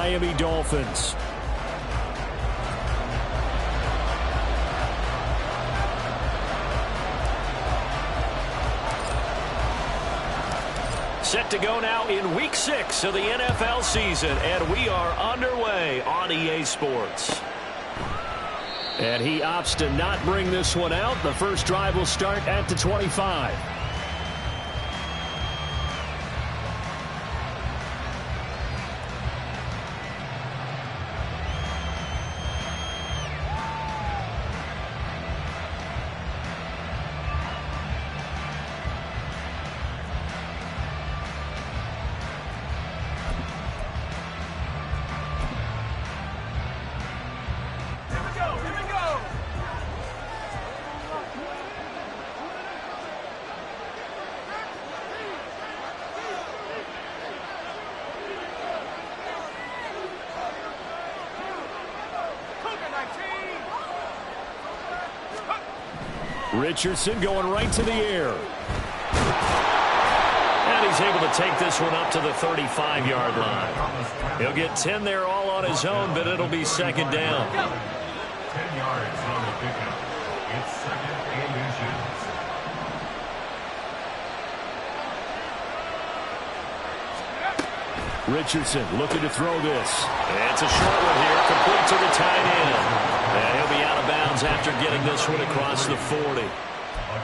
Miami Dolphins. Set to go now in Week 6 of the NFL season, and we are underway on EA Sports. And he opts to not bring this one out. The first drive will start at the 25. Richardson going right to the air. And he's able to take this one up to the 35-yard line. He'll get 10 there all on his own, but it'll be second down. 10 yards on the pickup. It's second and inches. Richardson looking to throw this. It's a short one here, complete to the tight end. And he'll be out of bounds after getting this one across the 40.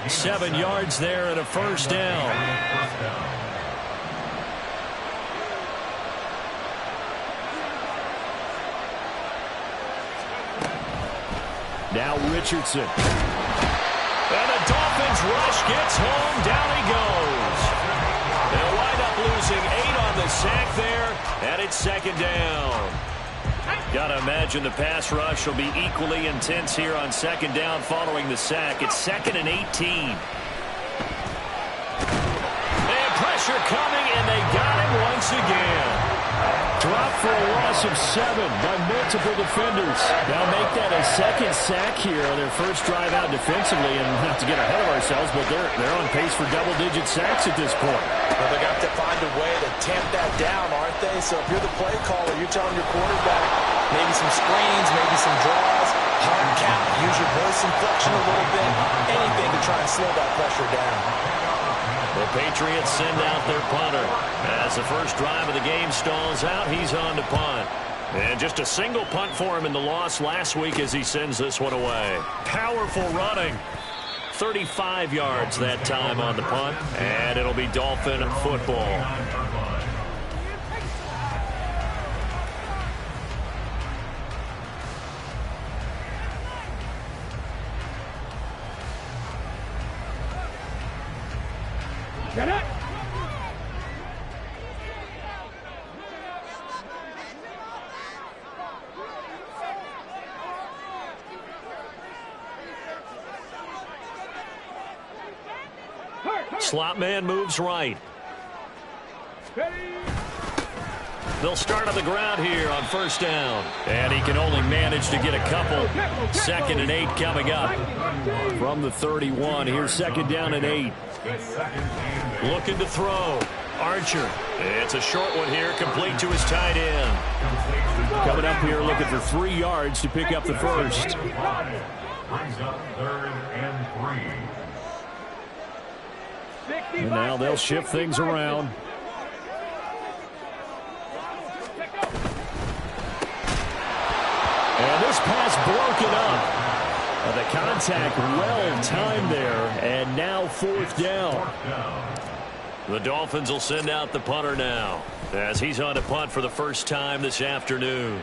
7 yards there and a first down. Now Richardson. And the Dolphins rush gets home. Down he goes. They'll wind up losing 8 on the sack there, and it's second down. Got to imagine the pass rush will be equally intense here on second down following the sack. It's second and 18. And pressure coming, and they got him once again. Dropped for a loss of 7 by multiple defenders. Now make that a second sack here on their first drive out defensively, and not to get ahead of ourselves, but they're on pace for double-digit sacks at this point. Well, they got to find a way to tamp that down, aren't they? So if you're the play caller, you're telling your quarterback maybe some screens, maybe some draws, hard count, use your voice inflection a little bit, anything to try and slow that pressure down. The Patriots send out their punter. As the first drive of the game stalls out, he's on to punt. And just a single punt for him in the loss last week as he sends this one away. Powerful running. 35 yards that time on the punt. And it'll be Dolphin football. Get it! Slot man moves right. They'll start on the ground here on first down. And he can only manage to get a couple. Second and 8 coming up. From the 31, here's second down and 8. Looking to throw. Archer. It's a short one here, complete to his tight end. Coming up here looking for 3 yards to pick up the first. Brings up third and 3. And now they'll shift things around. And this pass broken up. The contact well timed there, and now fourth down. The Dolphins will send out the punter now as he's on to punt for the first time this afternoon.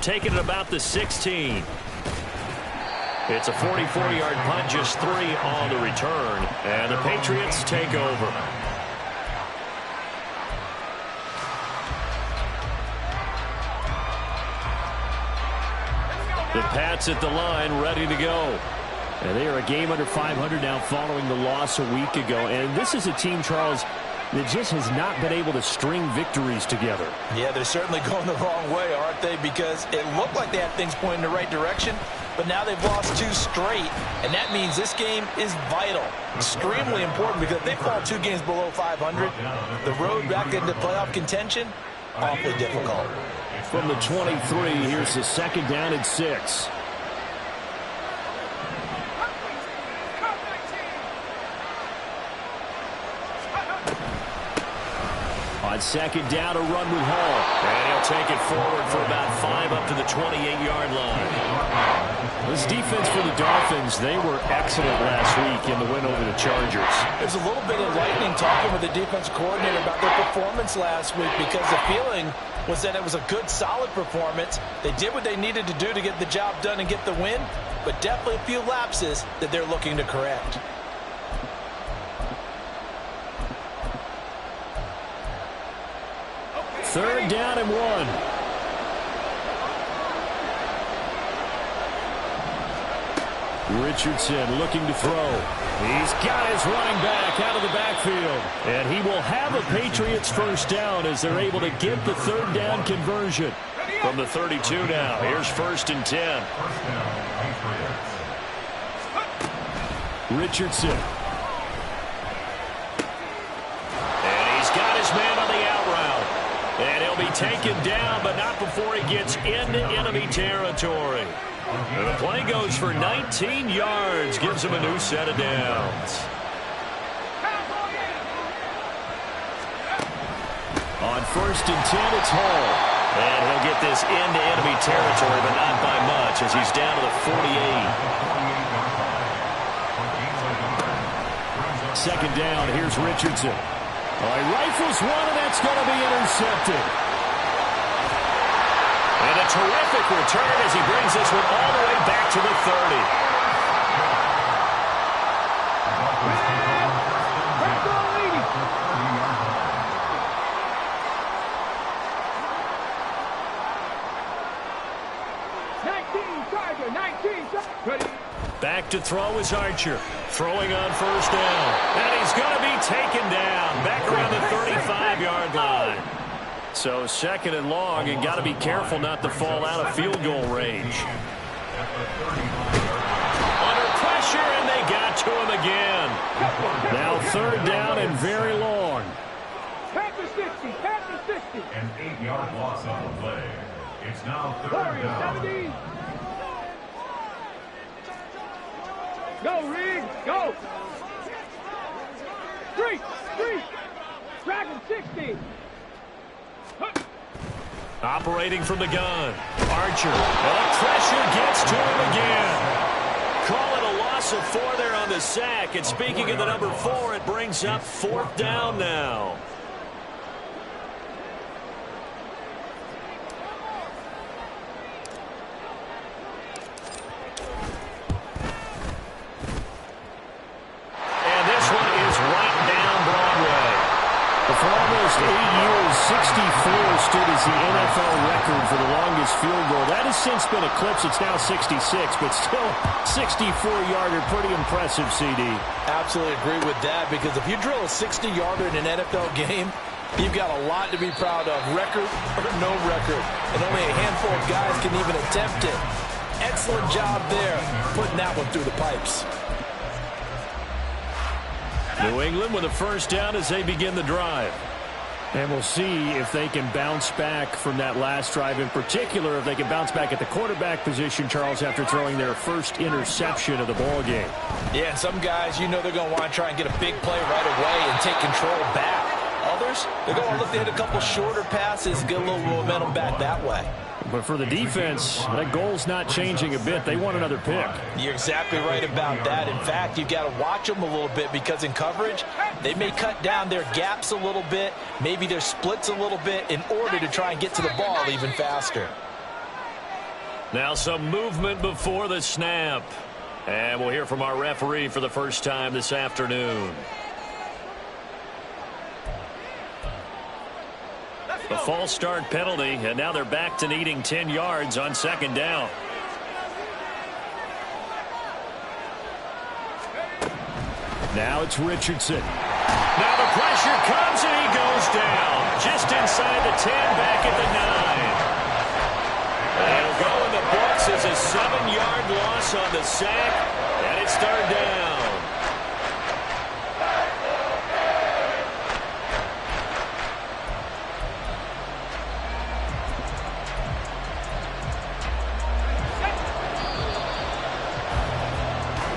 Taking it about the 16. It's a 44-yard punt, just 3 on the return, and the Patriots take over. The Pats at the line, ready to go. And they are a game under 500 now following the loss a week ago. And this is a team, Charles, that just has not been able to string victories together. Yeah, they're certainly going the wrong way, aren't they? Because it looked like they had things pointing in the right direction, but now they've lost 2 straight. And that means this game is vital, extremely important, because if they fall 2 games below 500, the road back into playoff contention, awfully difficult. From the 23, here's the second down and 6. On second down, a run with Hall. And he'll take it forward for about 5 up to the 28-yard line. This defense for the Dolphins, they were excellent last week in the win over the Chargers. There's a little bit of lightning talking with the defense coordinator about their performance last week because the feeling was that it was a good, solid performance. They did what they needed to do to get the job done and get the win, but definitely a few lapses that they're looking to correct. Third down and 1. Richardson looking to throw. He's got his running back out of the backfield. And he will have a Patriots first down as they're able to get the third down conversion. From the 32 now, here's 1st and 10. Richardson. And he's got his man on the out route. And he'll be taken down, but not before he gets into enemy territory. And the play goes for 19 yards, gives him a new set of downs. On 1st and 10, it's Hall. And he'll get this into enemy territory, but not by much as he's down to the 48. Second down, here's Richardson. He rifles one, and that's going to be intercepted. And a terrific return as he brings this one all the way back to the 30. Back to throw is Archer. Throwing on 1st down. And he's going to be taken down. Back around the 35-yard line. So 2nd and long, and got to be careful not to fall out of field goal range. Under pressure, and they got to him again. Now 3rd down and very long. Packers 60, Packers 60. An 8-yard loss on the play. It's now 3rd down. 70. Go, Reed, go. 3, Dragon 60. Operating from the gun. Archer. And pressure gets to him again. Call it a loss of 4 there on the sack. And speaking of the number 4, it brings up 4th down now. For almost 8 years, 64 stood as the NFL record for the longest field goal. That has since been eclipsed. It's now 66, but still 64-yarder. Pretty impressive, CD. Absolutely agree with that, because if you drill a 60-yarder in an NFL game, you've got a lot to be proud of, record or no record. And only a handful of guys can even attempt it. Excellent job there, putting that one through the pipes. New England with a 1st down as they begin the drive. And we'll see if they can bounce back from that last drive. In particular, if they can bounce back at the quarterback position, Charles, after throwing their first interception of the ballgame. Yeah, and some guys, you know they're going to want to try and get a big play right away and take control back. Others, they're going to look to hit a couple shorter passes, get a little momentum back that way. But for the defense, that goal's not changing a bit. They want another pick. You're exactly right about that. In fact, you've got to watch them a little bit, because in coverage, they may cut down their gaps a little bit, maybe their splits a little bit, in order to try and get to the ball even faster. Now some movement before the snap. And we'll hear from our referee for the first time this afternoon. A false start penalty, and now they're back to needing 10 yards on 2nd down. Now it's Richardson. Now the pressure comes, and he goes down. Just inside the 10, back at the 9. And it'll go in the books as a 7-yard loss on the sack, and it's 3rd down.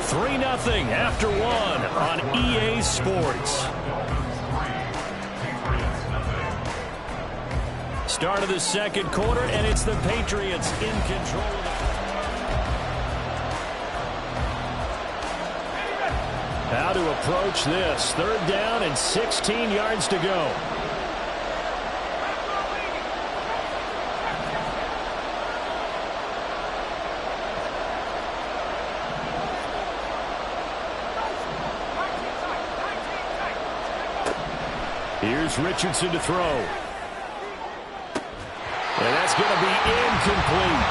3-0 after one on EA Sports. Start of the second quarter, and it's the Patriots in control. How to approach this. 3rd down and 16 yards to go. Here's Richardson to throw. And that's going to be incomplete.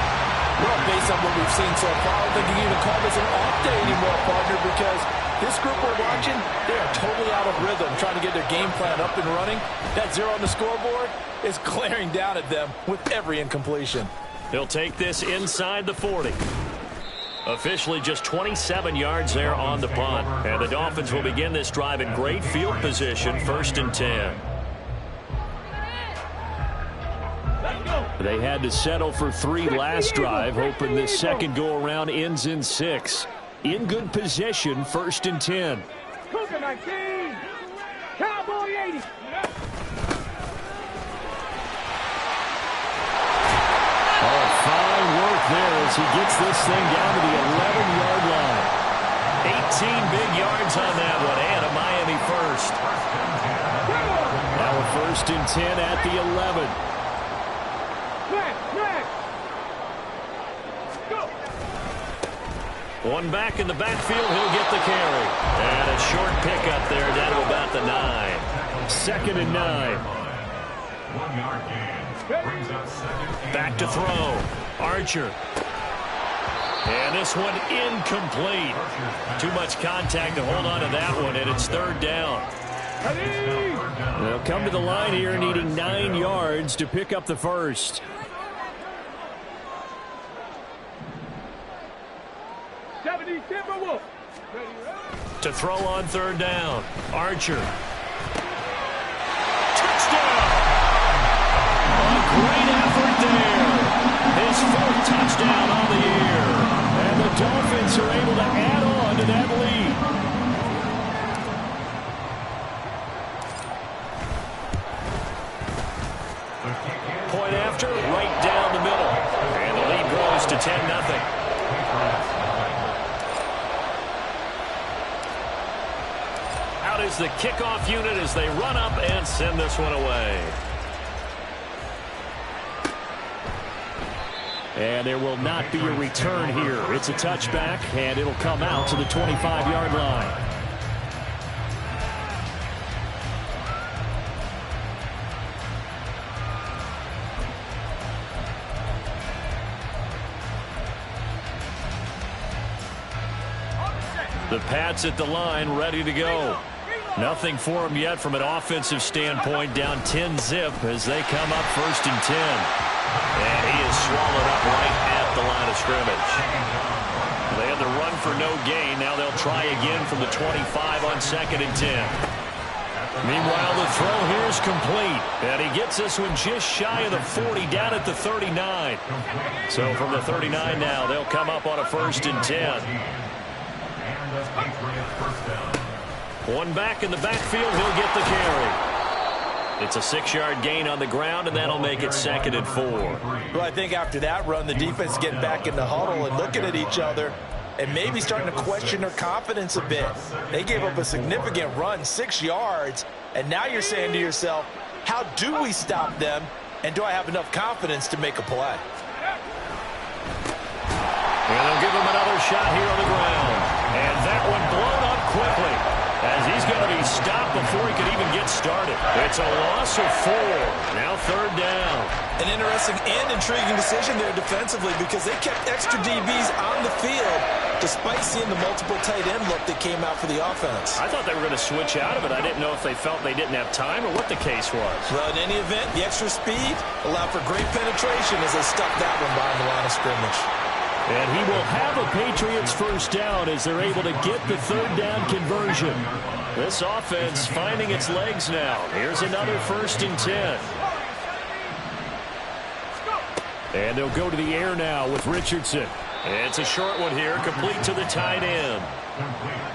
Well, based on what we've seen so far, I don't think you can even call this an off day anymore, partner, because this group we're watching, they are totally out of rhythm, trying to get their game plan up and running. That 0 on the scoreboard is glaring down at them with every incompletion. He'll take this inside the 40. Officially just 27 yards there on the punt. And the Dolphins will begin this drive in great field position, 1st and 10. They had to settle for 3 last drive, hoping this second go-around ends in 6. In good position, 1st and 10. Cougar 19. Cowboy 80. Oh, fine work there as he gets this thing down to the 11-yard line. 18 big yards on that one, and a Miami first. Now a 1st and 10 at the 11. One back in the backfield, he'll get the carry. And a short pickup there down to about the 9. 2nd and 9. 1-yard gain. Brings up 2nd. Back to throw. Archer. And this one incomplete. Too much contact to hold on to that one, and it's 3rd down. They'll come to the line here needing 9 yards to pick up the first. To throw on 3rd down. Archer. Touchdown! A great effort there. His 4th touchdown on the year. And the Dolphins are able to add on to that lead. Point after, right down the middle. And the lead grows to 10-0. Out is the kickoff unit as they run up and send this one away. And there will not be a return here. It's a touchback, and it'll come out to the 25-yard line. The Pats at the line, ready to go. Nothing for them yet from an offensive standpoint, down 10-zip as they come up 1st and 10. And he is swallowed up right at the line of scrimmage. They had the run for no gain. Now they'll try again from the 25 on 2nd and 10. Meanwhile, the throw here is complete. And he gets this one just shy of the 40, down at the 39. So from the 39 now, they'll come up on a 1st and 10. One back in the backfield, he'll get the carry. It's a 6-yard gain on the ground, and that'll make it 2nd and 4. Well, I think after that run, the defense is getting back in the huddle and looking at each other and maybe starting to question their confidence a bit. They gave up a significant run, 6 yards, and now you're saying to yourself, how do we stop them, and do I have enough confidence to make a play? And they'll give him another shot here on the ground. And that one blown up quickly as he's going to be stopped before he could even get started. It's a loss of 4. Now 3rd down. An interesting and intriguing decision there defensively because they kept extra DBs on the field despite seeing the multiple tight end look that came out for the offense. I thought they were going to switch out of it. I didn't know if they felt they didn't have time or what the case was. Well, in any event, the extra speed allowed for great penetration as they stuck that one behind the line of scrimmage. And he will have a Patriots 1st down as they're able to get the 3rd down conversion. This offense finding its legs now. Here's another 1st and 10. And they'll go to the air now with Richardson. It's a short one here, complete to the tight end.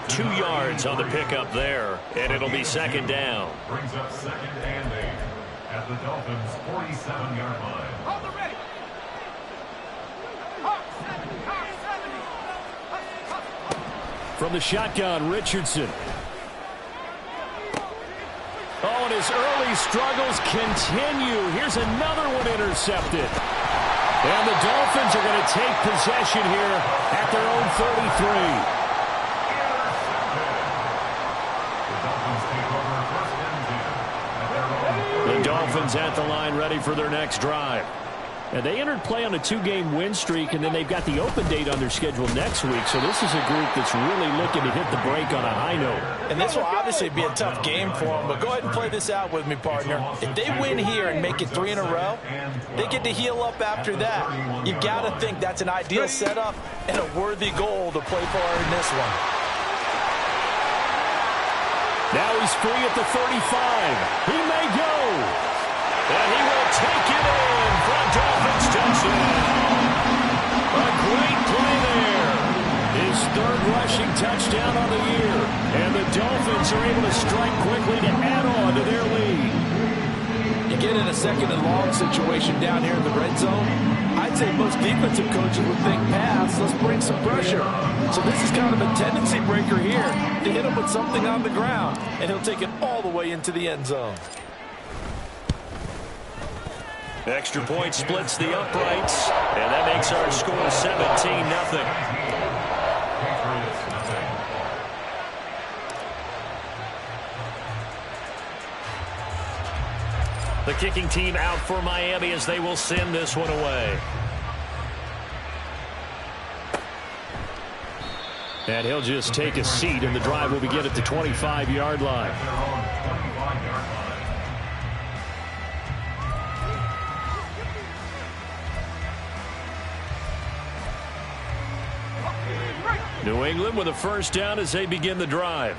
2 yards on the pickup there, and it'll be second down. Brings up second and 8 at the Dolphins' 47-yard line. Hold the ready. From the shotgun, Richardson. Oh, and his early struggles continue. Here's another one intercepted. And the Dolphins are going to take possession here at their own 33. The Dolphins at the line ready for their next drive. And they entered play on a 2-game win streak, and then they've got the open date on their schedule next week. So this is a group that's really looking to hit the break on a high note. And this will obviously be a tough game for them, but go ahead and play this out with me, partner. If they win here and make it 3 in a row, they get to heal up after that. You've got to think that's an ideal setup and a worthy goal to play for in this one. Now he's free at the 35. He may go. And he will take it in for a Dolphins touchdown. A great play there. His 3rd rushing touchdown on the year. And the Dolphins are able to strike quickly to add on to their lead. You get in a 2nd and long situation down here in the red zone, I'd say most defensive coaches would think pass, let's bring some pressure. So this is kind of a tendency breaker here to hit him with something on the ground, and he'll take it all the way into the end zone. Extra point splits the uprights, and that makes our score 17-0. The kicking team out for Miami as they will send this one away. And he'll just take a seat, and the drive will begin at the 25-yard line. New England with a first down as they begin the drive.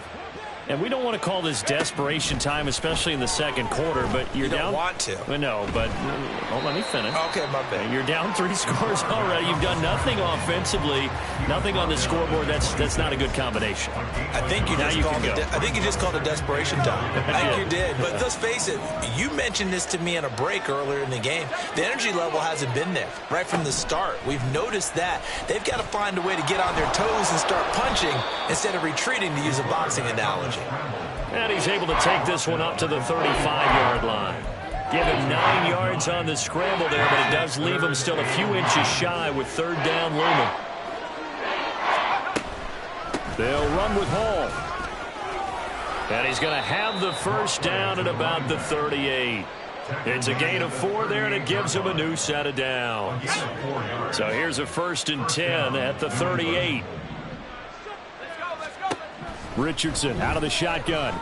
And we don't want to call this desperation time, especially in the 2nd quarter, but you're down. You don't want to. No, but let me finish. Okay, my bad. You're down 3 scores already. You've done nothing offensively, nothing on the scoreboard. That's not a good combination. I think you just called it desperation time. I think you did. But let's face it, you mentioned this to me in a break earlier in the game. The energy level hasn't been there right from the start. We've noticed that. They've got to find a way to get on their toes and start punching instead of retreating, to use a boxing analogy. And he's able to take this one up to the 35-yard line. Give him 9 yards on the scramble there, but it does leave him still a few inches shy with 3rd down looming. They'll run with Hall. And he's going to have the first down at about the 38. It's a gain of 4 there, and it gives him a new set of downs. So here's a 1st and 10 at the 38. Richardson out of the shotgun.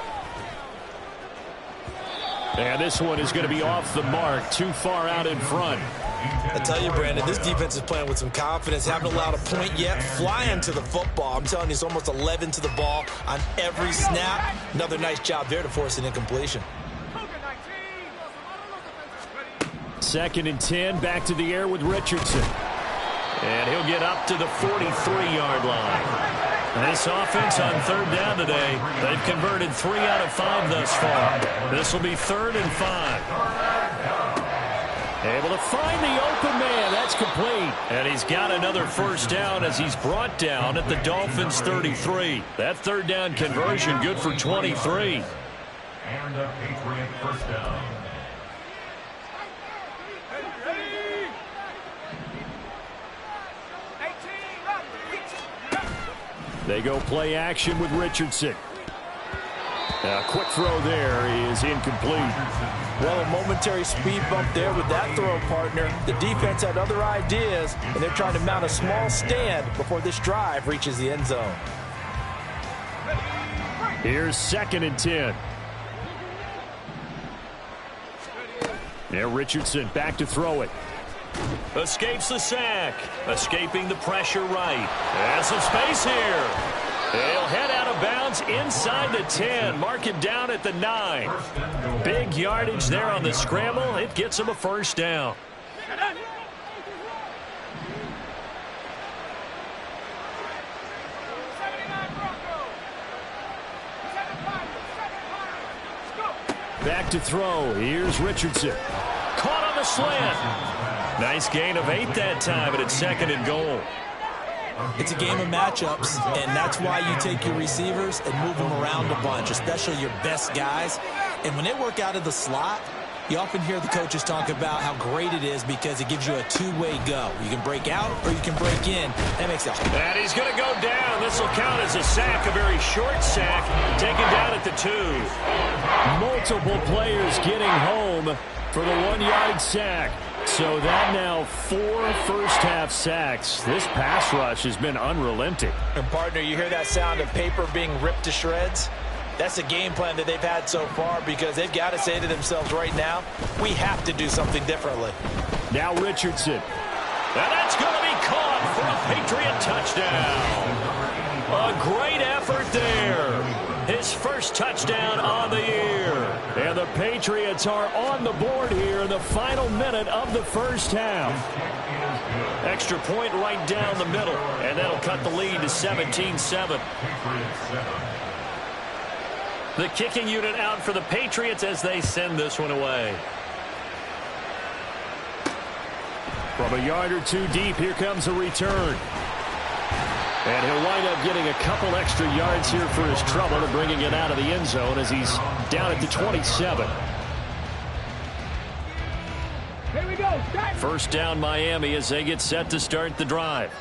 And this one is going to be off the mark, too far out in front. I tell you, Brandon, this defense is playing with some confidence. Haven't allowed a point yet. Flying to the football. I'm telling you, it's almost 11 to the ball on every snap. Another nice job there to force an incompletion. 2nd and 10, back to the air with Richardson. And he'll get up to the 43-yard line. This offense on 3rd down today, they've converted 3 out of 5 thus far. This will be 3rd and 5. Able to find the open man. That's complete. And he's got another first down as he's brought down at the Dolphins' 33. That 3rd down conversion good for 23. And a Patriot first down. They go play action with Richardson. A quick throw there is incomplete. Well, a momentary speed bump there with that throw, partner. The defense had other ideas, and they're trying to mount a small stand before this drive reaches the end zone. Here's 2nd and 10. Now Richardson back to throw it. Escapes the sack. Escaping the pressure right. Has some space here. He'll head out of bounds inside the 10. Mark him down at the 9. Big yardage there on the scramble. It gets him a first down. back to throw. Here's Richardson. Caught on the slant. Nice gain of 8 that time, and it's 2nd and goal. It's a game of matchups, and that's why you take your receivers and move them around a bunch, especially your best guys. And when they work out of the slot, you often hear the coaches talk about how great it is because it gives you a two-way go. You can break out or you can break in. That makes it. And he's going to go down. This will count as a sack, a very short sack, taken down at the 2. Multiple players getting home for the 1-yard sack. So that now 4 first-half sacks. This pass rush has been unrelenting. And, partner, you hear that sound of paper being ripped to shreds? That's a game plan that they've had so far because they've got to say to themselves right now, we have to do something differently. Now Richardson. And that's going to be caught for a Patriot touchdown. A great effort there. His first touchdown on the year. And the Patriots are on the board here in the final minute of the first half. Extra point right down the middle. And that'll cut the lead to 17-7. The kicking unit out for the Patriots as they send this one away. From a yard or 2 deep, here comes a return. And he'll wind up getting a couple extra yards here for his trouble and bringing it out of the end zone as he's down at the 27. Here we go. First down Miami as they get set to start the drive.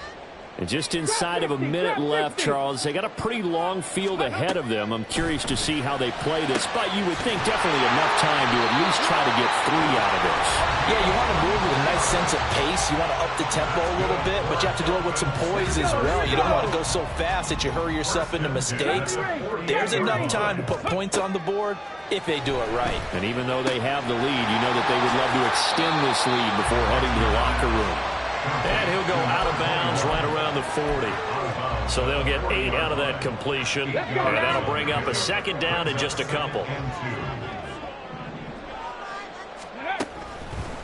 And just inside of a minute left, Charles. They got a pretty long field ahead of them. I'm curious to see how they play this, but you would think definitely enough time to at least try to get 3 out of this. Yeah, you want to move with a nice sense of pace. You want to up the tempo a little bit, but you have to do it with some poise as well. You don't want to go so fast that you hurry yourself into mistakes. There's enough time to put points on the board if they do it right. And even though they have the lead, you know that they would love to extend this lead before heading to the locker room. And he'll go out of bounds right around the 40. So they'll get 8 out of that completion. And that'll bring up a 2nd down in just a couple.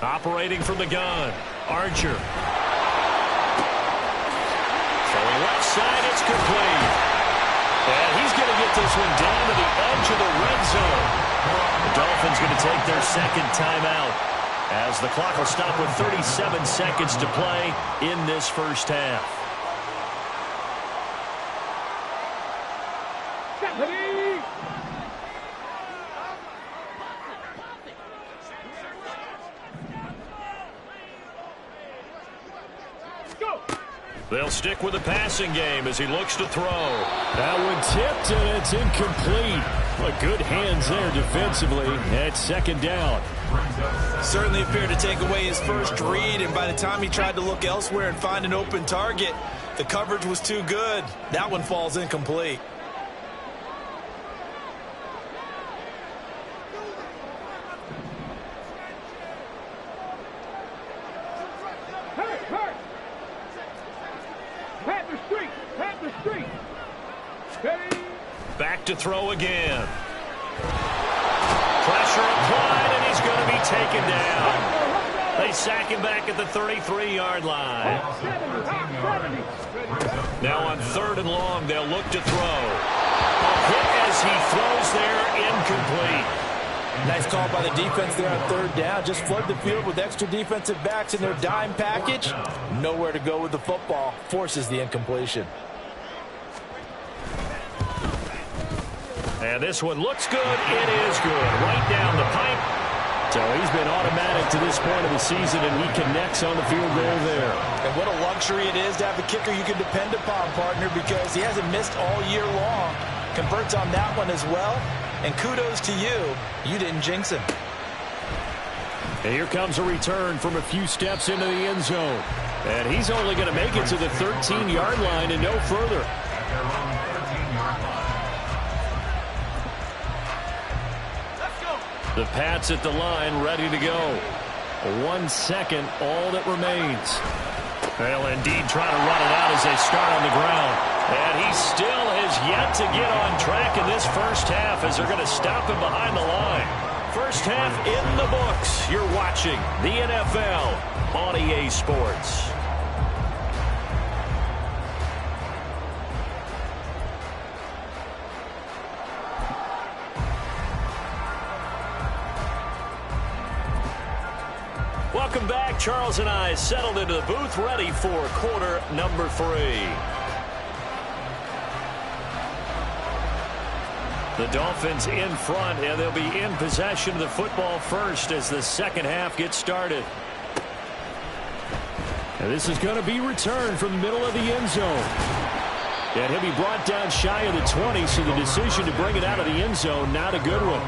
Operating from the gun, Archer. Throwing left side, it's complete. And he's going to get this one down to the edge of the red zone. The Dolphins going to take their 2nd timeout, as the clock will stop with 37 seconds to play in this first half. They'll stick with the passing game as he looks to throw. That one tipped, and it's incomplete. But good hands there defensively. It's 2nd down. Certainly appeared to take away his first read, and by the time he tried to look elsewhere and find an open target, the coverage was too good. That one falls incomplete. Back to throw again. Pressure applied, and he's going to be taken down. They sack him back at the 33-yard line. Now on 3rd and long, they'll look to throw. A hit as he throws there, incomplete. Nice call by the defense there on 3rd down. Just flood the field with extra defensive backs in their dime package. Nowhere to go with the football. Forces the incompletion. And this one looks good. It is good. Right down the pipe. So he's been automatic to this point of the season, and he connects on the field goal there. And what a luxury it is to have a kicker you can depend upon, partner, because he hasn't missed all year long. Converts on that one as well. And kudos to you. You didn't jinx him. And here comes a return from a few steps into the end zone. And he's only going to make it to the 13-yard line and no further. The Pats at the line, ready to go. 1 second, all that remains. They'll indeed try to run it out as they start on the ground. And he still has yet to get on track in this first half as they're going to stop him behind the line. First half in the books. You're watching the NFL on EA Sports. Welcome back. Charles and I settled into the booth, ready for quarter number 3. The Dolphins in front, and they'll be in possession of the football first as the second half gets started. And this is going to be returned from the middle of the end zone. And he'll be brought down shy of the 20, so the decision to bring it out of the end zone, not a good one.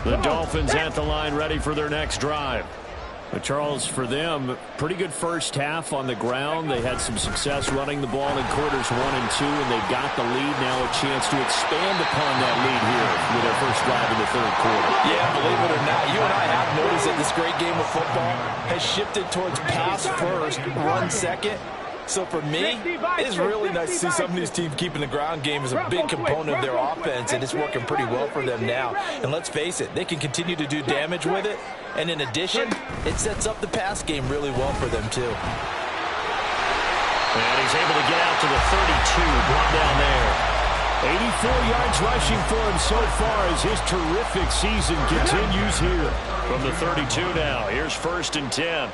The Dolphins at the line, ready for their next drive. But Charles, for them, pretty good first half on the ground. They had some success running the ball in quarters 1 and 2, and they got the lead. Now a chance to expand upon that lead here with their first drive in the third quarter. Yeah, believe it or not, you and I have noticed that this great game of football has shifted towards pass first, run second. So for me, it's really nice to see some of these teams keeping the ground game as a big component of their offense, and it's working pretty well for them now. And let's face it, they can continue to do damage with it. And in addition, it sets up the pass game really well for them, too. And he's able to get out to the 32, brought down there. 84 yards rushing for him so far as his terrific season continues here. From the 32 now, here's 1st and 10.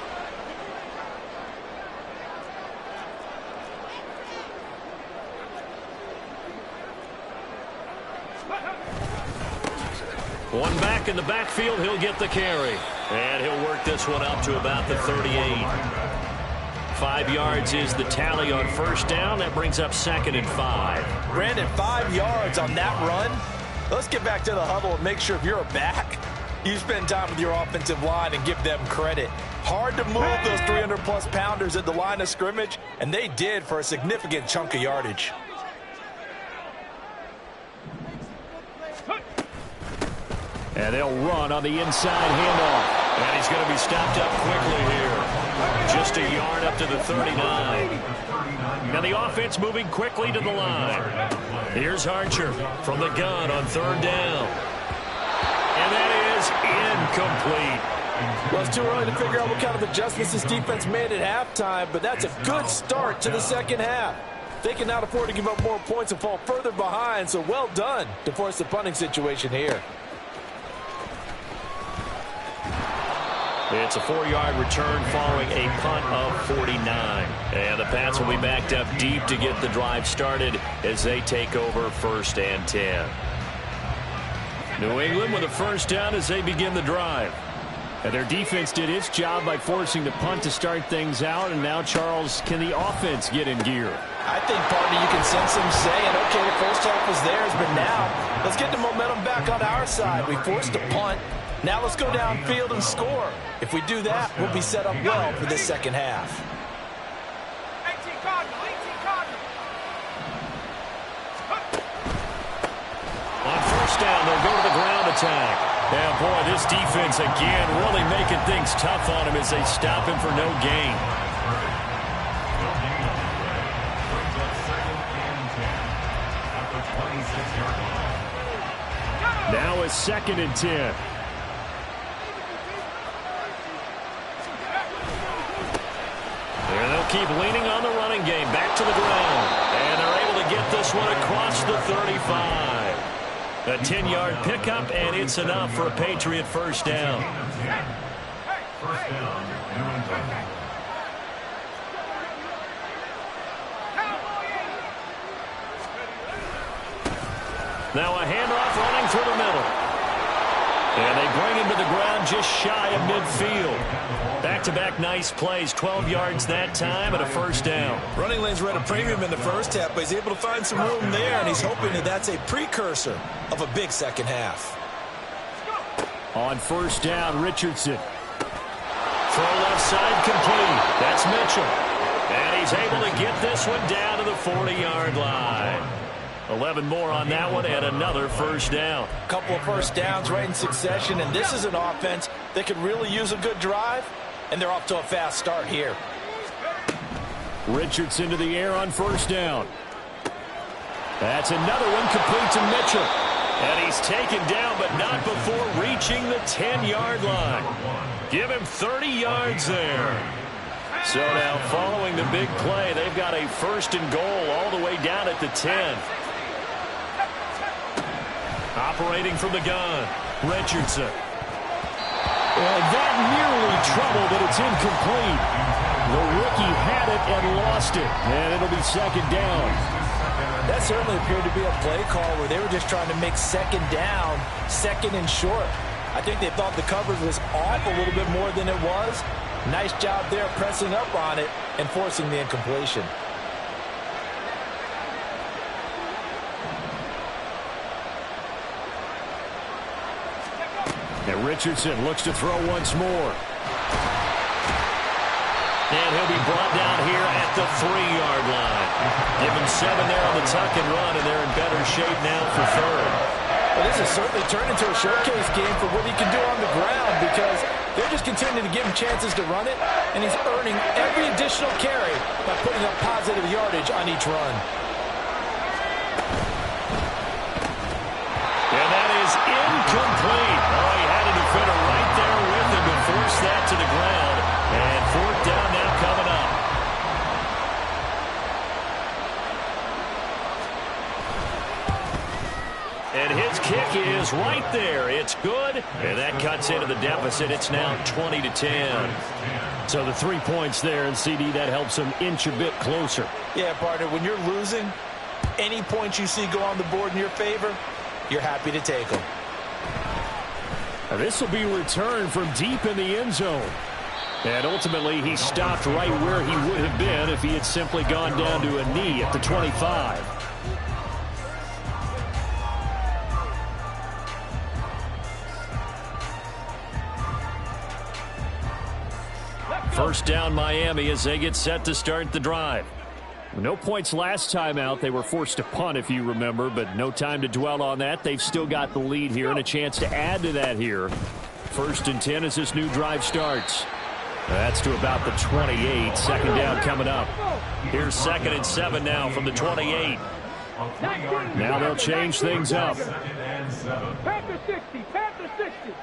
One back in the backfield, he'll get the carry. And he'll work this one up to about the 38. 5 yards is the tally on first down. That brings up 2nd and 5. Brandon, 5 yards on that run. Let's get back to the huddle and make sure if you're a back, you spend time with your offensive line and give them credit. Hard to move those 300-plus pounders at the line of scrimmage, and they did for a significant chunk of yardage. And they'll run on the inside handoff. And he's going to be stopped up quickly here. Just a yard up to the 39. Now the offense moving quickly to the line. Here's Archer from the gun on 3rd down. And that is incomplete. Well, it's too early to figure out what kind of adjustments this defense made at halftime, but that's a good start to the second half. They cannot afford to give up more points and fall further behind, so well done to force the punting situation here. It's a 4-yard return following a punt of 49. And the Pats will be backed up deep to get the drive started as they take over 1st and 10. New England with a first down as they begin the drive. And their defense did its job by forcing the punt to start things out. And now, Charles, can the offense get in gear? I think, partner, you can sense them saying, okay, the first half was theirs, but now let's get the momentum back on our side. We forced a punt. Now let's go downfield and score. If we do that, we'll be set up well for this second half. On first down, they'll go to the ground attack. And, boy, this defense, again, really making things tough on him as they stop him for no gain. Now it's 2nd and 10. And they'll keep leaning on the running game. Back to the ground. And they're able to get this one across the 35. A 10-yard pickup, and it's enough for a Patriot first down. First down, New England. Now a handoff running through the middle. And they bring him to the ground just shy of midfield. Back-to-back nice plays, 12 yards that time and a first down. Running lanes were at a premium in the first half, but he's able to find some room there, and he's hoping that that's a precursor of a big second half. On first down, Richardson. Throw left side complete. That's Mitchell. And he's able to get this one down to the 40-yard line. 11 more on that one and another first down. A couple of first downs right in succession, and this is an offense that could really use a good drive, and they're off to a fast start here. Richardson to the air on first down. That's another one complete to Mitchell. And he's taken down, but not before reaching the 10-yard line. Give him 30 yards there. So now following the big play, they've got a first and goal all the way down at the 10. Operating from the gun, Richardson. And that nearly troubled, but it's incomplete. The rookie had it and lost it, and it'll be second down. That certainly appeared to be a play call where they were just trying to make second down, second and short. I think they thought the coverage was off a little bit more than it was. Nice job there pressing up on it and forcing the incompletion. And Richardson looks to throw once more. And he'll be brought down here at the 3-yard line. Give him 7 there on the tuck and run, and they're in better shape now for third. Well, this has certainly turned into a showcase game for what he can do on the ground because they're just continuing to give him chances to run it, and he's earning every additional carry by putting up positive yardage on each run. And that is incomplete. Oh, he had a defender right there with him to force that to the ground. And fourth down now coming up. And his kick is right there. It's good. And that cuts into the deficit. It's now 20-10. So the 3 points there, and CD, that helps him inch a bit closer. Yeah, partner, when you're losing, any points you see go on the board in your favor, you're happy to take them. This will be returned from deep in the end zone. And ultimately, he stopped right where he would have been if he had simply gone down to a knee at the 25. First down, Miami, as they get set to start the drive. No points last time out. They were forced to punt, if you remember, but no time to dwell on that. They've still got the lead here and a chance to add to that here. First and 10 as this new drive starts. That's to about the 28. Second down coming up. Here's 2nd and 7 now from the 28. Now they'll change things up. Panther 60, Panther 60.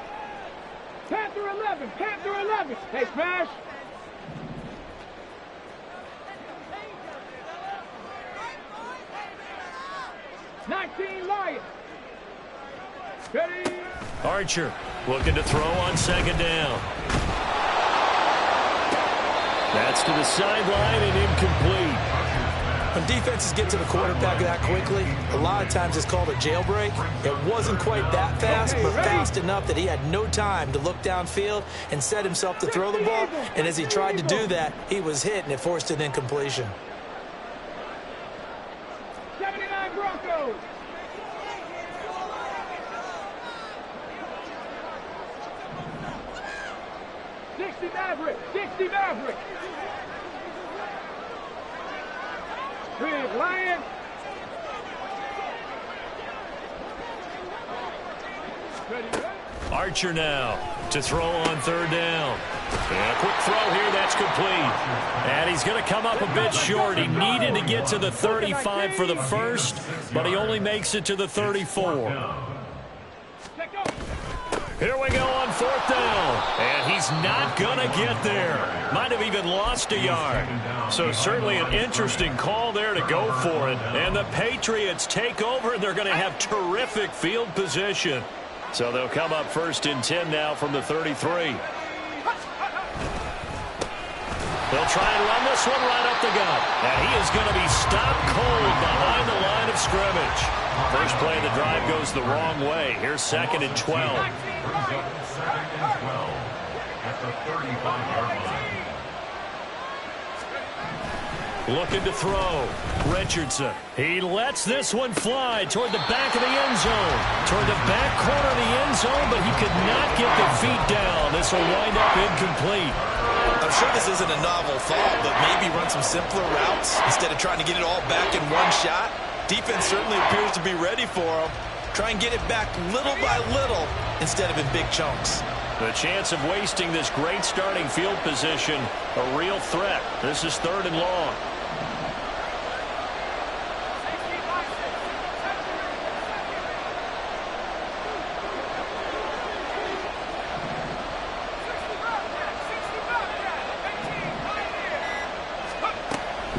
Panther 11, Panther 11. Hey, smash. Lions. Ready. Archer looking to throw on second down. That's to the sideline and incomplete. When defenses get to the quarterback that quickly, a lot of times it's called a jailbreak. It wasn't quite that fast, but fast enough that he had no time to look downfield and set himself to throw the ball. And as he tried to do that, he was hit and it forced an incompletion. 79 Broncos. Maverick, 60 Maverick. Big Lion. Archer now to throw on third down. And a quick throw here, that's complete. And he's going to come up a bit short. He needed to get to the 35 for the first, but he only makes it to the 34. Here we go on fourth down. And he's not going to get there. Might have even lost a yard. So certainly an interesting call there to go for it. And the Patriots take over, and they're going to have terrific field position. So they'll come up first and 10 now from the 33. They'll try and run this one right up the gut. And he is going to be stopped cold behind the line of scrimmage. First play of the drive goes the wrong way. Here's 2nd and 12. At the 35-yard line. Looking to throw. Richardson. He lets this one fly toward the back of the end zone. Toward the back corner of the end zone, but he could not get the feet down. This will wind up incomplete. I'm sure this isn't a novel thought, but maybe run some simpler routes instead of trying to get it all back in one shot. Defense certainly appears to be ready for him. Try and get it back little by little instead of in big chunks. The chance of wasting this great starting field position, a real threat. This is 3rd and long.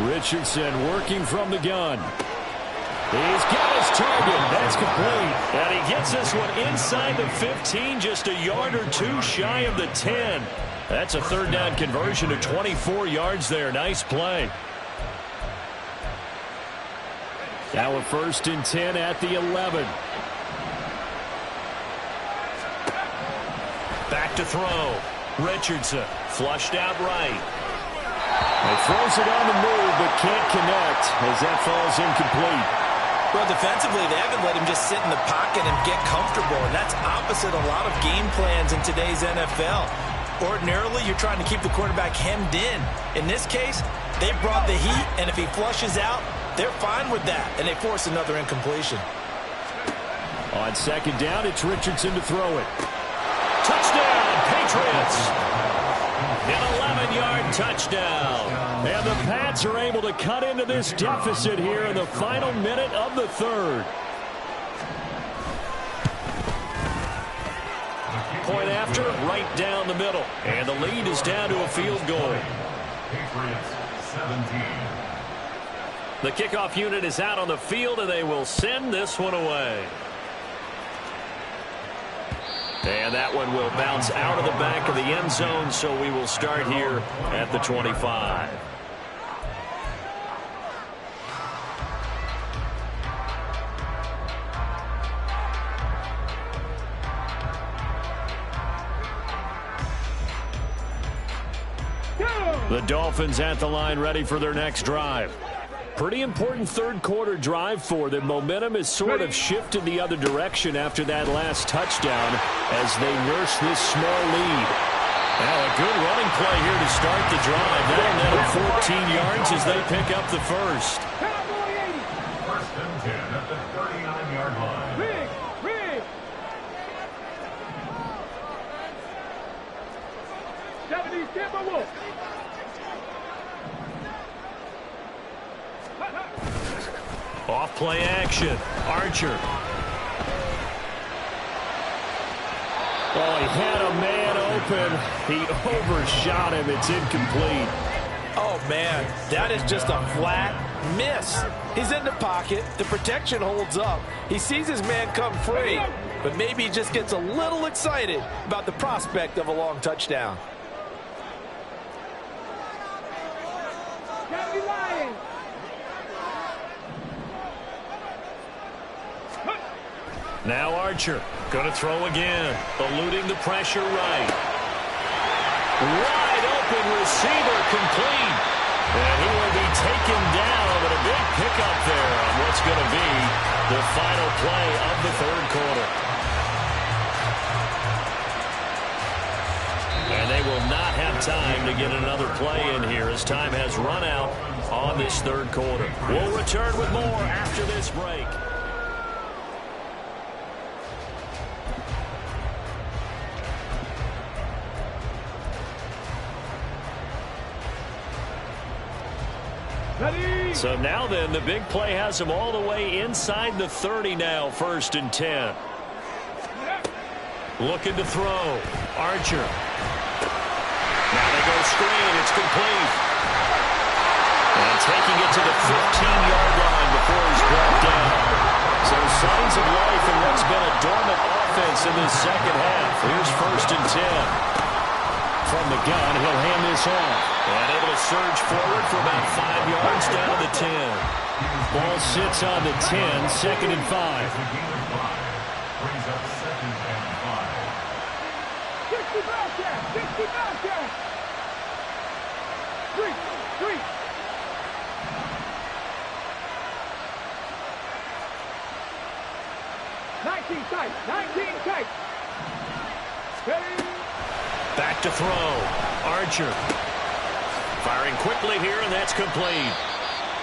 Richardson working from the gun. He's got his target. That's complete. And he gets this one inside the 15, just a yard or two shy of the 10. That's a third down conversion to 24 yards there. Nice play. Now a 1st and 10 at the 11. Back to throw. Richardson flushed out right. He throws it on the move but can't connect as that falls incomplete. Well, defensively, they haven't let him just sit in the pocket and get comfortable, and that's opposite a lot of game plans in today's NFL. Ordinarily, you're trying to keep the quarterback hemmed in. In this case, they brought the heat, and if he flushes out, they're fine with that, and they force another incompletion. On 2nd down, it's Richardson to throw it. Touchdown, Patriots! An 11-yard touchdown. And the Pats are able to cut into this deficit here in the final minute of the 3rd. Point after, right down the middle. And the lead is down to a field goal. Patriots 17. The kickoff unit is out on the field, and they will send this one away. And that one will bounce out of the back of the end zone, so we will start here at the 25. The Dolphins at the line, ready for their next drive. Pretty important 3rd quarter drive for them. Momentum has sort of shifted the other direction after that last touchdown as they nurse this small lead. Now a good running play here to start the drive. Now net of 14 yards as they pick up the 1st. 1st and 10 at the 39-yard line. Big, big. 70 Timberwolves. Off play action. Archer. Oh, he had a man open. He overshot him. It's incomplete. Oh, man, that is just a flat miss. He's in the pocket. The protection holds up. He sees his man come free, but maybe he just gets a little excited about the prospect of a long touchdown. Now Archer going to throw again, eluding the pressure right. Wide open receiver complete. And he will be taken down, but a big pickup there on what's going to be the final play of the 3rd quarter. And they will not have time to get another play in here as time has run out on this 3rd quarter. We'll return with more after this break. So now then, the big play has them all the way inside the 30 now, 1st and 10. Looking to throw. Archer. Now they go screen. It's complete. And taking it to the 15-yard line before he's brought down. So signs of life in what's been a dormant offense in this 2nd half. Here's 1st and 10. From the gun, he'll hand this off. And able to surge forward for about 5 yards down to the 10. Ball sits on the 10, 2nd and 5. Brings up 2nd and 5. 60 Bobcat, 60 Bobcat. 3. 19 tight, 19 tight. Ready? Back to throw. Archer. Firing quickly here, and that's complete.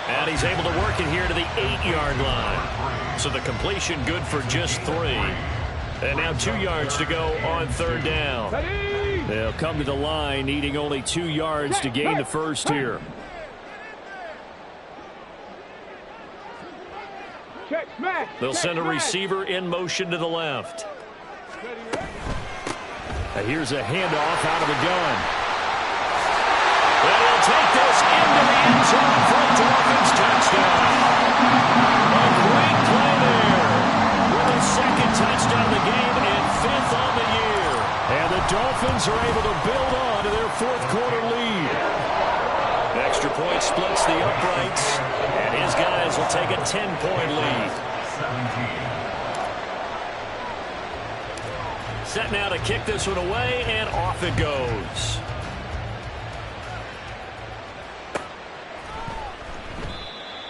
And he's able to work it here to the 8-yard line. So the completion good for just 3. And now 2 yards to go on 3rd down. They'll come to the line needing only 2 yards to gain the 1st here. They'll send a receiver in motion to the left. Here's a handoff out of the gun. And he'll take this into the end zone for a Dolphins touchdown. A second touchdown of the game and 5th on the year. And the Dolphins are able to build on to their fourth-quarter lead. Extra point splits the uprights, and his guys will take a 10-point lead. 17. Set now to kick this one away, and off it goes.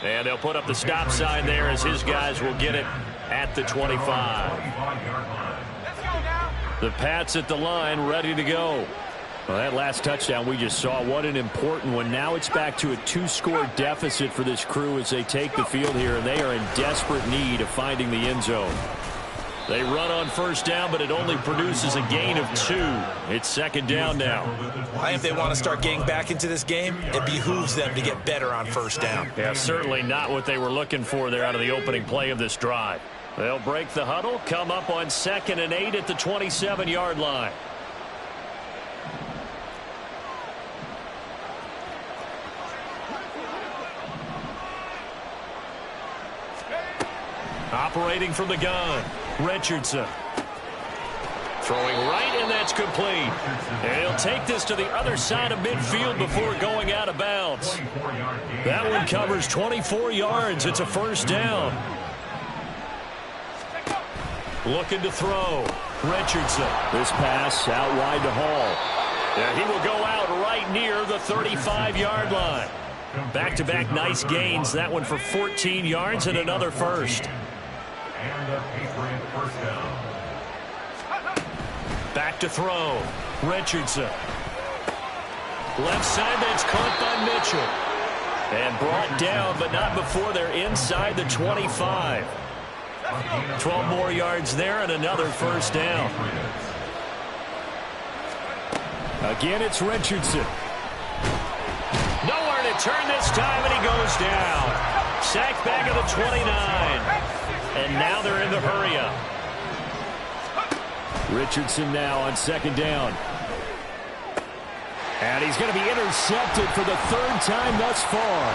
And they'll put up the stop sign there as his guys will get it at the 25. The Pats at the line, ready to go. Well, that last touchdown we just saw, what an important one. Now it's back to a 2-score deficit for this crew as they take the field here, and they are in desperate need of finding the end zone. They run on first down, but it only produces a gain of 2. It's second down now. I think if they want to start getting back into this game, it behooves them to get better on first down. Yeah, certainly not what they were looking for there out of the opening play of this drive. They'll break the huddle, come up on 2nd and 8 at the 27-yard line. Operating from the gun, Richardson. Throwing right, and that's complete. And he'll take this to the other side of midfield before going out of bounds. That one covers 24 yards. It's a first down. Looking to throw. Richardson. This pass out wide to Hall. And he will go out right near the 35-yard line. Back-to-back nice gains. That one for 14 yards and another first. And a Patriot first down. Back to throw. Richardson. Left side, that's caught by Mitchell. And brought down, but not before they're inside the 25. 12 more yards there and another first down. Again, it's Richardson. Nowhere to turn this time, and he goes down. Sacked back at the 29. And now they're in the hurry-up. Richardson now on second down. And he's going to be intercepted for the 3rd time thus far.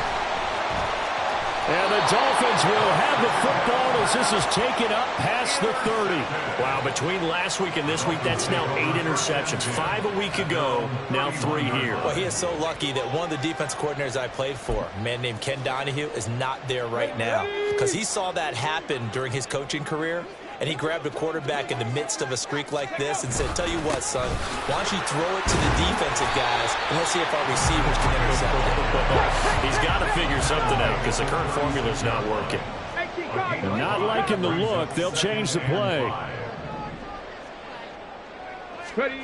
And the Dolphins will have the football as this is taken up past the 30. Wow, between last week and this week, that's now 8 interceptions. 5 a week ago, now 3 here. Well, he is so lucky that one of the defense coordinators I played for, a man named Ken Donahue, is not there right now. Because he saw that happen during his coaching career, and he grabbed a quarterback in the midst of a streak like this and said, tell you what, son, why don't you throw it to the defensive guys, and let's see if our receivers can intercept it. He's got to figure something out because the current formula's not working. Not liking the look. They'll change the play. Ready.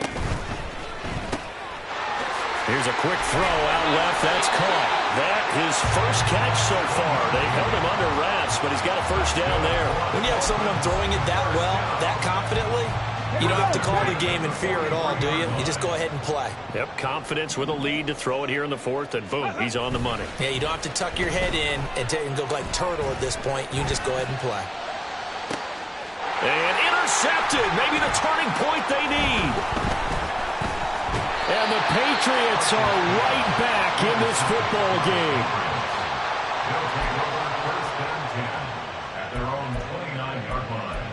Here's a quick throw out left. That's caught. That his first catch so far. They held him under wraps, but he's got a first down there. When you have someone throwing it that well, that confidently, you don't have to call the game in fear at all, do you? You just go ahead and play. Yep, confidence with a lead to throw it here in the 4th, and boom, he's on the money. Yeah, you don't have to tuck your head in and go like turtle at this point. You just go ahead and play. And intercepted. Maybe the turning point they need. And the Patriots are right back in this football game. They'll take over first and 10 at their own 29-yard line.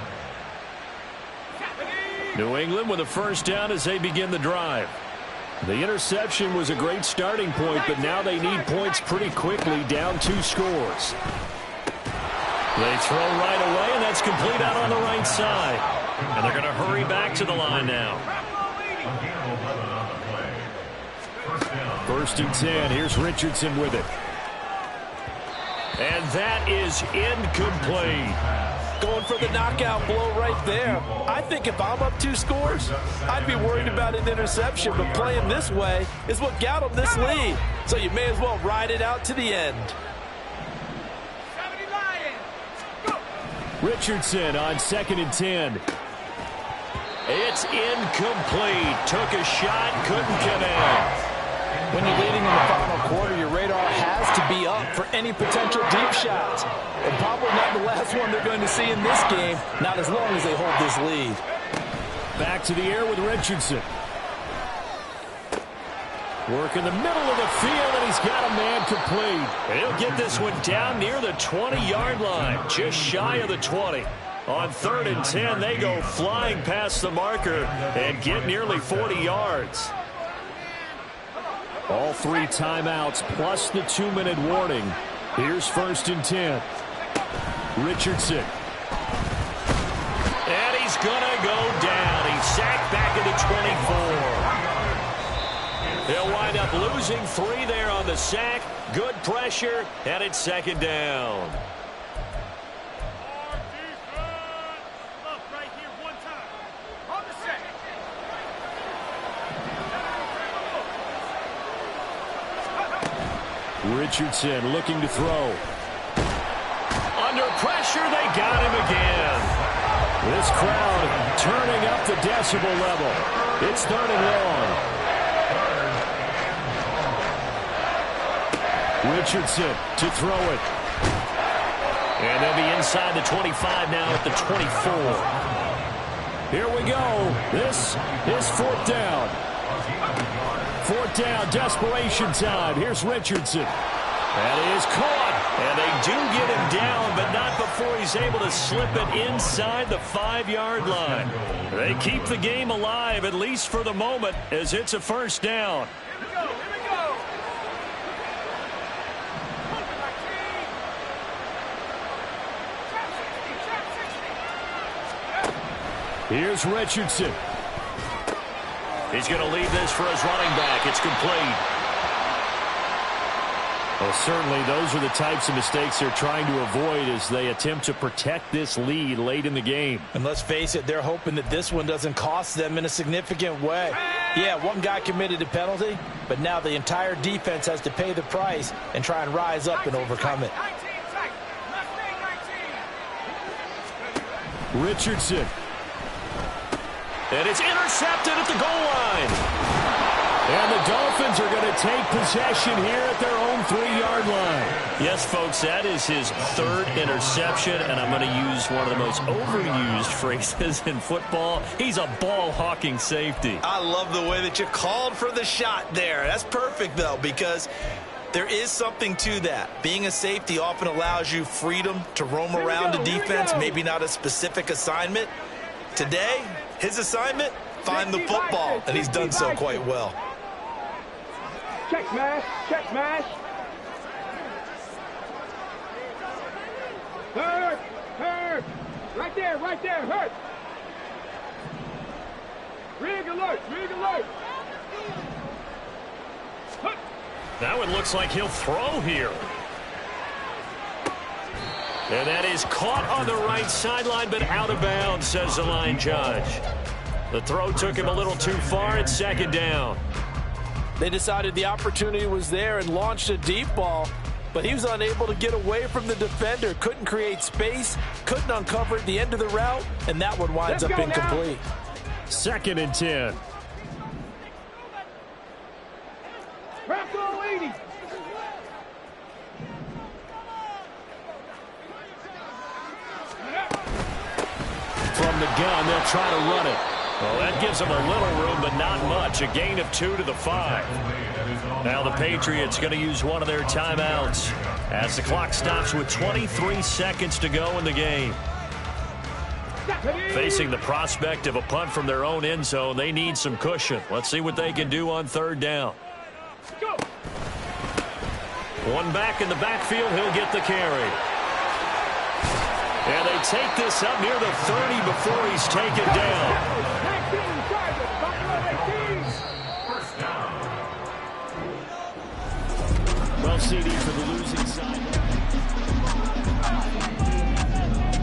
New England with a first down as they begin the drive. The interception was a great starting point, but now they need points pretty quickly, down 2 scores. They throw right away, and that's complete out on the right side. And they're going to hurry back to the line now. First and 10. Here's Richardson with it. And that is incomplete. Going for the knockout blow right there. I think if I'm up 2 scores, I'd be worried about an interception, but playing this way is what got them this lead. So you may as well ride it out to the end. Richardson on 2nd and 10. It's incomplete. Took a shot, couldn't connect. When you're leading in the final quarter, your radar has to be up for any potential deep shots. And probably not the last one they're going to see in this game, not as long as they hold this lead. Back to the air with Richardson. Work in the middle of the field, and he's got a man complete. And he'll get this one down near the 20-yard line, just shy of the 20. On 3rd and 10, they go flying past the marker and get nearly 40 yards. All 3 timeouts plus the 2-minute warning. Here's 1st and 10. Richardson. And he's going to go down. He's sacked back at the 24. They'll wind up losing 3 there on the sack. Good pressure, and it's 2nd down. Richardson looking to throw. Under pressure, they got him again. This crowd turning up the decibel level. It's 3rd and long. Richardson to throw it. And they'll be inside the 25 now at the 24. Here we go. This is 4th down. 4th down, desperation time. Here's Richardson. That is caught. And they do get him down, but not before he's able to slip it inside the 5-yard line. They keep the game alive, at least for the moment, as it's a 1st down. Here's Richardson. He's going to leave this for his running back. It's complete. Well, certainly those are the types of mistakes they're trying to avoid as they attempt to protect this lead late in the game. And let's face it, they're hoping that this one doesn't cost them in a significant way. Yeah, one guy committed a penalty, but now the entire defense has to pay the price and try and rise up and overcome it. Richardson. And it's intercepted at the goal line. And the Dolphins are going to take possession here at their own 3-yard line. Yes, folks, that is his 3rd interception, and I'm going to use one of the most overused phrases in football. He's a ball-hawking safety. I love the way that you called for the shot there. That's perfect, though, because there is something to that. Being a safety often allows you freedom to roam around the defense, maybe not a specific assignment. Today, his assignment, find the football, and he's done so quite well. Check smash, check smash. Hurt, hurt. Right there, hurt. Rig alert, rig alert. Hut. Now it looks like he'll throw here. And that is caught on the right sideline, but out of bounds, says the line judge. The throw took him a little too far. It's 2nd down. They decided the opportunity was there and launched a deep ball, but he was unable to get away from the defender, couldn't create space, couldn't uncover at the end of the route, and that one winds up incomplete. 2nd and 10. Crack all 80. From the gun, they'll try to run it. Well, that gives them a little room, but not much. A gain of 2 to the 5. Now the Patriots going to use one of their timeouts as the clock stops with 23 seconds to go in the game. Facing the prospect of a punt from their own end zone, they need some cushion. Let's see what they can do on 3rd down. One back in the backfield, he'll get the carry. And they take this up near the 30 before he's taken down. Well, CD for the losing side.